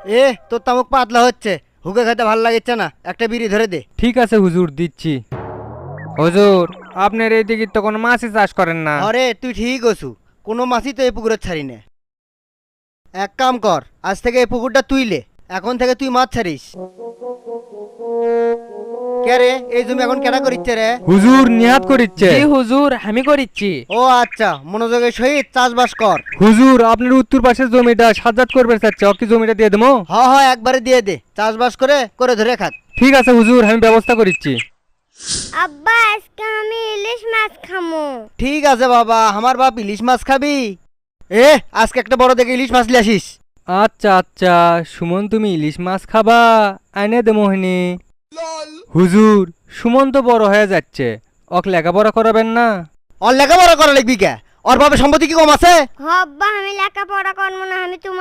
এ তোর তামুক পাতলা হচ্ছে, হুকে খেতে ভালো লাগছে না, একটা বিড়ি ধরে দে। ঠিক আছে হুজুর, দিচ্ছি। হুজুর, আপনার এইদিকে তো কোনো মাছই চাষ করেন না। আরে তুই ঠিক আছু, কোনো মাছই তো এই পুকুরে ছাড়ি না। এক কাম কর, আজ থেকে এই পুকুরটা তুইলে, এখন থেকে তুই মাছ ছাড়িস। কে রে, এই জমি এখন কেডা করিচ্ছে রে? হুজুর নিহাত করিচ্ছে। জি হুজুর, আমি করিচ্ছি। ও আচ্ছা, মনোযোগের সহিত চাষবাস কর। হুজুর, আপনার উত্তর পাশের জমিটা সাজ্জাদ করবে চাচ্ছে, ওকে জমিটা দিয়ে দেবো। হ হ, একবারে দিয়ে দে, চাষবাস করে করে ধরে খাক। ঠিক আছে হুজুর, আমি ব্যবস্থা করিচ্ছি। আব্বা আজকে আমি ইলিশ মাছ খামো। ঠিক আছে বাবা, আমার বাপ ইলিশ মাছ খাবি? এ আজকে একটা বড় দেখে ইলিশ মাছ নিয়ে আসিস। আচ্ছা আচ্ছা, সুমন তুমি ইলিশ মাছ খাবা, আইনে দে মোহিনী। হুজুর, সুমন তো বড় হয়ে যাচ্ছে, ওকে লেখাপড়া করাবেন না? ওর লেখাপড়া করা লিখবি কে? ওর বাপের সম্পত্তি কি কম আছে? হ আব্বা, আমি লেখাপড়া করবো না, আমি তোমার